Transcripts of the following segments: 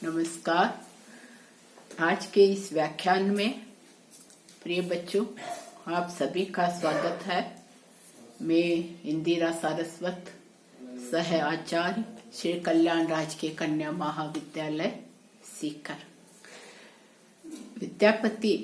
नमस्कार। आज के इस व्याख्यान में प्रिय बच्चों, आप सभी का स्वागत है। मैं इंदिरा सारस्वत, सह आचार्य श्री कल्याण राजकीय कन्या महाविद्यालय सीकर। विद्यापति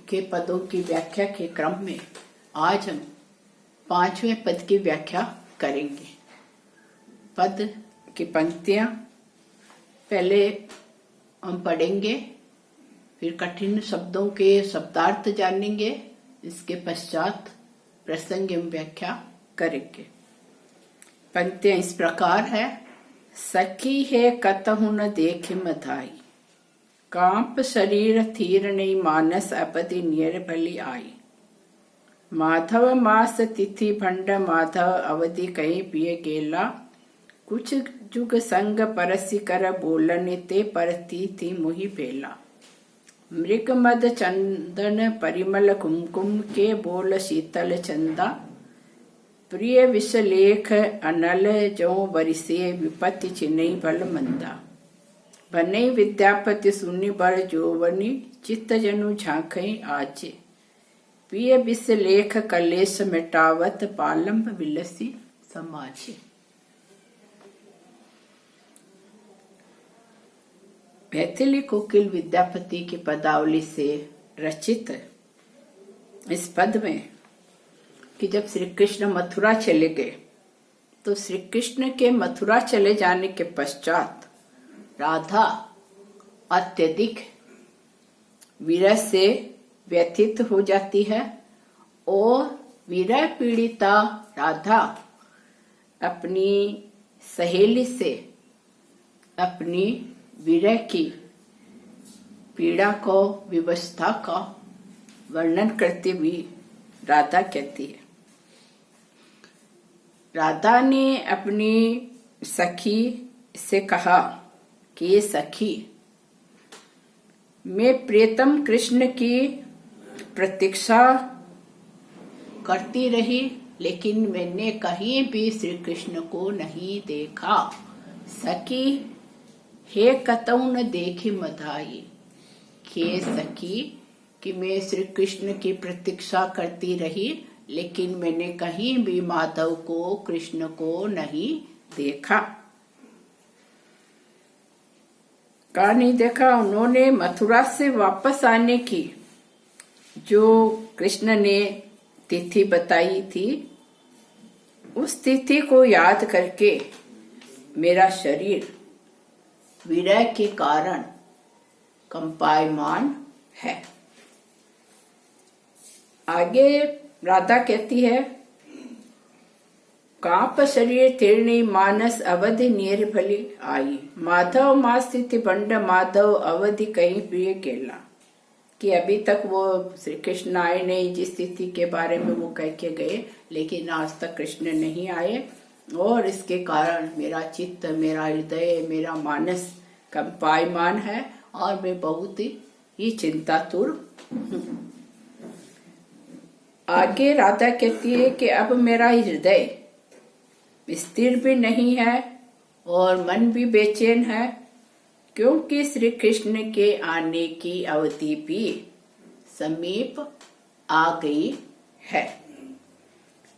के पदों की व्याख्या के क्रम में आज हम 5वें पद की व्याख्या करेंगे। पद की पंक्तियां पहले हम पढ़ेंगे, फिर कठिन शब्दों के शब्दार्थ जानेंगे, इसके पश्चात प्रसंग एवं व्याख्या करेंगे। पंक्तियां इस प्रकार है। सखी है कतहु न देख मधाई, कांप शरीर थीर नहीं मानस अपदि नियर भली आई। माधव मास तिथि भंड माधव अवधि कहीं पिए गेला, कुछ जुग संग परसि कर बोलने ते परती थी मुहि बेला। मृग मद चंदन परिमल कुमकुम के बोल शीतल चंदा, प्रिय विषलेख अनल जो बरिसे विपत्ति चिन्हई भल मंदा। बने विद्यापति सुनि बर जोवनी, चित्त जनु झांकई आचे। प्रिय विषलेख कलेश मिटावत, पालम विलसी समाचे। मैथिली कोकिल विद्यापति की पदावली से रचित इस पद में कि जब श्री कृष्ण मथुरा चले गए तो श्री कृष्ण के मथुरा चले जाने के पश्चात राधा अत्यधिक विरह से व्यथित हो जाती है और विरह पीड़िता राधा अपनी सहेली से अपनी विरह की पीड़ा को, विवस्था का वर्णन करते हुए राधा कहती है। राधा ने अपनी सखी से कहा कि ये सखी, मैं प्रियतम कृष्ण की प्रतीक्षा करती रही, लेकिन मैंने कहीं भी श्री कृष्ण को नहीं देखा। सखी हे कतहु न देखी मधाई, हे सखी कि मैं श्री कृष्ण की प्रतीक्षा करती रही, लेकिन मैंने कहीं भी माधव को, कृष्ण को नहीं देखा। कहा नहीं देखा? उन्होंने मथुरा से वापस आने की जो कृष्ण ने तिथि बताई थी, उस तिथि को याद करके मेरा शरीर विरह के कारण कंपायमान है। आगे राधा कहती है, कांप शरीर तीर्णी मानस अवधि नियर भली आई। माधव मास तिथि बंड माधव अवधि कहीं प्रिय केला, कि अभी तक वो श्री कृष्ण आए नहीं, जिस तिथि के बारे में वो कह के गए, लेकिन आज तक कृष्ण नहीं आए और इसके कारण मेरा चित्त, मेरा हृदय, मेरा मानस कंपायमान है और मैं बहुत ही चिंतातुर हूँ। आगे राधा कहती है कि अब मेरा हृदय स्थिर भी नहीं है और मन भी बेचैन है, क्योंकि श्री कृष्ण के आने की अवधि भी समीप आ गई है।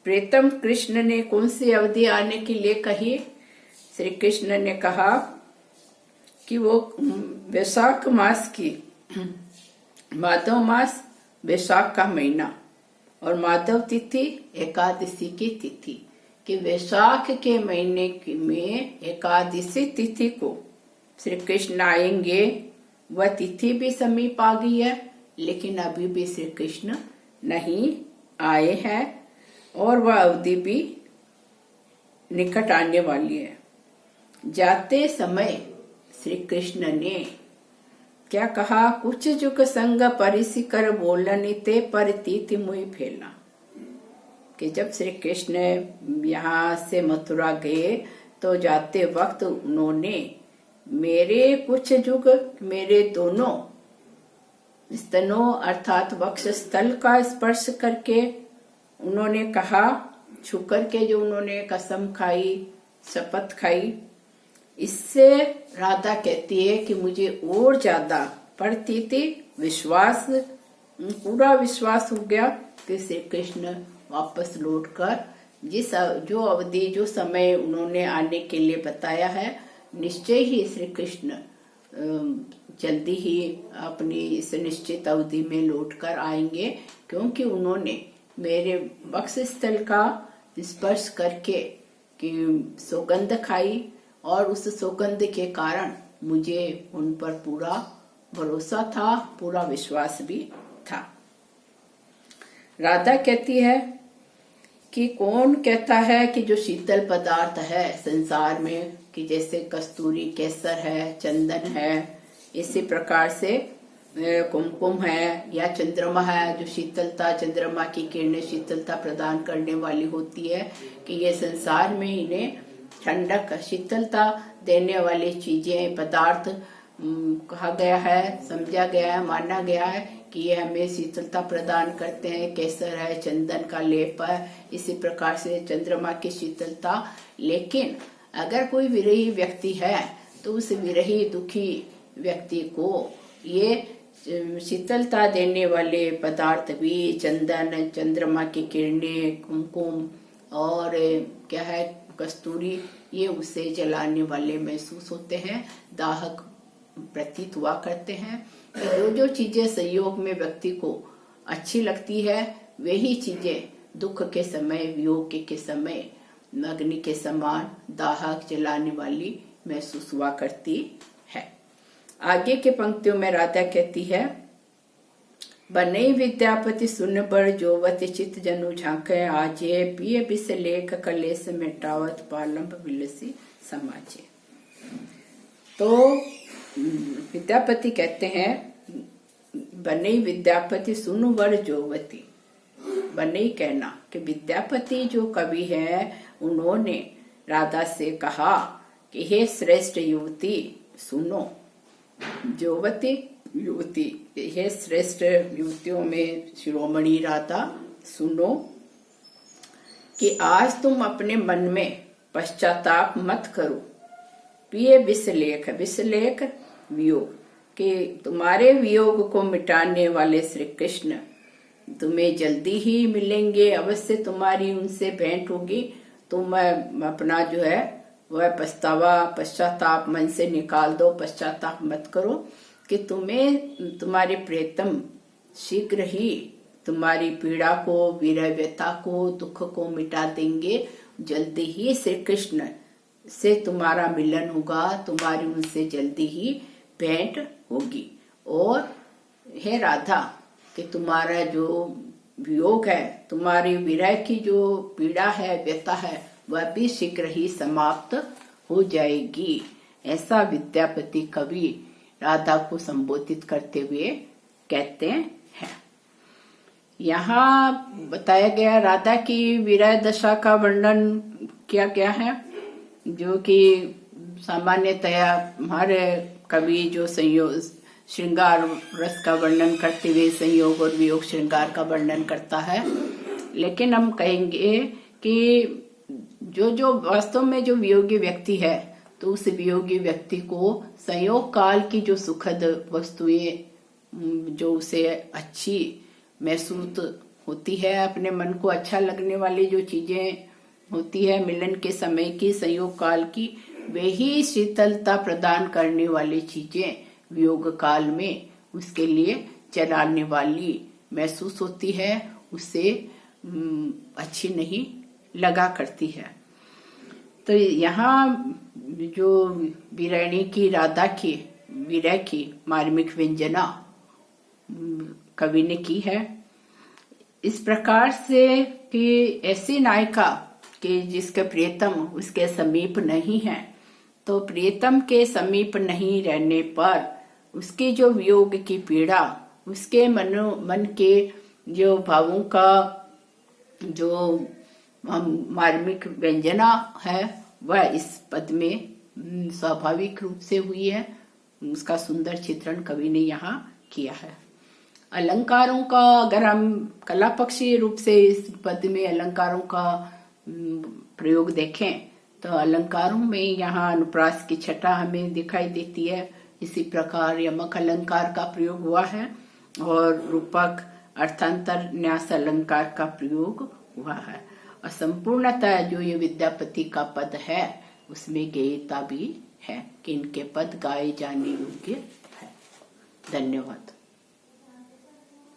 प्रीतम कृष्ण ने कौन सी अवधि आने के लिए कही? श्री कृष्ण ने कहा कि वो वैशाख मास की, माधव मास वैशाख का महीना और माधव तिथि एकादशी की तिथि, कि वैशाख के महीने में एकादशी तिथि को श्री कृष्ण आएंगे। वह तिथि भी समीप आ गई है, लेकिन अभी भी श्री कृष्ण नहीं आए हैं और वह अवधि भी निकट आने वाली है। जाते समय श्री कृष्ण ने क्या कहा? कुछ जुग संग परिसि कर बोलने ते परतीति मुहि फैला, कि जब श्री कृष्ण यहाँ से मथुरा गए तो जाते वक्त उन्होंने मेरे कुछ जुग, मेरे दोनों स्तनों अर्थात वक्ष स्थल का स्पर्श करके उन्होंने कहा, छू करके जो उन्होंने कसम खाई, शपथ खाई, इससे राधा कहती है कि मुझे और ज्यादा पढ़ती थी, विश्वास, पूरा विश्वास हो गया कि श्री कृष्ण वापस लौटकर जो अवधि, जो समय उन्होंने आने के लिए बताया है, निश्चय ही श्री कृष्ण जल्दी ही अपनी इस निश्चित अवधि में लौटकर आएंगे, क्योंकि उन्होंने मेरे वक्षस्थल का स्पर्श करके कि सौगंध खाई और उस सौगंध के कारण मुझे उन पर पूरा भरोसा था, पूरा विश्वास भी था। राधा कहती है कि कौन कहता है कि जो शीतल पदार्थ है संसार में, कि जैसे कस्तूरी, केसर है, चंदन है, इसी प्रकार से कुमकुम है या चंद्रमा है, जो शीतलता, चंद्रमा की किरणें शीतलता प्रदान करने वाली होती है, कि ये संसार में इन्हें ठंडक, शीतलता देने वाली चीजें, पदार्थ कहा गया है, समझा गया है, माना गया है कि ये हमें शीतलता प्रदान करते हैं। केसर है, चंदन का लेप है, इसी प्रकार से चंद्रमा की शीतलता। लेकिन अगर कोई विरही व्यक्ति है तो उस विरही दुखी व्यक्ति को ये शीतलता देने वाले पदार्थ भी, चंदन, चंद्रमा की किरणें, कुमकुम और क्या है कस्तूरी, ये उसे जलाने वाले महसूस होते हैं, दाहक प्रतीत हुआ करते हैं। जो चीजें संयोग में व्यक्ति को अच्छी लगती है, वही चीजें दुख के समय, वियोग के समय अग्नि के समान दाहक, जलाने वाली महसूस हुआ करती है। आगे के पंक्तियों में राधा कहती है, बनई विद्यापति सुन बड़ जोवत चित जनु झांके आजे, पिय बिस लेख कलेस मिटावत पालंब विलसी समाजे। तो विद्यापति कहते हैं, बनई विद्यापति सुनु बड़ जोवती। बनई कहना कि विद्यापति जो कवि है, उन्होंने राधा से कहा कि हे श्रेष्ठ युवती सुनो। जोवती युवती, हे श्रेष्ठ युवतियों में शिरोमणि राधा, सुनो कि आज तुम अपने मन में पश्चाताप मत करो। पिए विषलेख, विषलेख वियोग, कि तुम्हारे वियोग को मिटाने वाले श्री कृष्ण तुम्हें जल्दी ही मिलेंगे, अवश्य तुम्हारी उनसे भेंट होगी। तुम अपना जो है वह पछतावा, पश्चाताप मन से निकाल दो, पश्चाताप मत करो, कि तुम्हें तुम्हारे प्रियतम शीघ्र ही तुम्हारी पीड़ा को, विरह व्यथा को, दुख को मिटा देंगे। जल्दी ही श्री कृष्ण से तुम्हारा मिलन होगा, तुम्हारी उनसे जल्दी ही भेंट होगी। और हे राधा, कि तुम्हारा जो वियोग है, तुम्हारी विरह की जो पीड़ा है, व्यथा है, वह भी शीघ्र ही समाप्त हो जाएगी। ऐसा विद्यापति कवि राधा को संबोधित करते हुए कहते हैं। यहाँ बताया गया राधा की विरह दशा का वर्णन किया गया है, जो कि सामान्यतया हमारे कवि जो संयोग श्रृंगार रस का वर्णन करते हुए संयोग और वियोग श्रृंगार का वर्णन करता है। लेकिन हम कहेंगे कि जो वास्तव में जो वियोगी व्यक्ति है, तो उस वियोगी व्यक्ति को संयोग काल की जो सुखद वस्तुएं जो उसे अच्छी महसूस होती है, अपने मन को अच्छा लगने वाली जो चीजें होती है मिलन के समय की, संयोग काल की, वही शीतलता प्रदान करने वाली चीजें वियोग काल में उसके लिए चलाने वाली महसूस होती है, उसे अच्छी नहीं लगा करती है। तो यहाँ जो विरणी की, राधा की विरह की मार्मिक व्यंजना कवि ने की है इस प्रकार से कि ऐसी नायिका कि जिसके प्रियतम उसके समीप नहीं है, तो प्रियतम के समीप नहीं रहने पर उसकी जो वियोग की पीड़ा, उसके मन के जो भावों का जो मार्मिक व्यंजना है, वह इस पद में स्वाभाविक रूप से हुई है। उसका सुंदर चित्रण कवि ने यहाँ किया है। अलंकारों का अगर हम कला पक्षी रूप से इस पद में अलंकारों का प्रयोग देखें, तो अलंकारों में यहाँ अनुप्रास की छटा हमें दिखाई देती है। इसी प्रकार यमक अलंकार का प्रयोग हुआ है और रूपक अर्थांतर न्यास अलंकार का प्रयोग हुआ है। और संपूर्णतः जो ये विद्यापति का पद है उसमें गेयता भी है कि इनके पद गाए जाने योग्य है। धन्यवाद।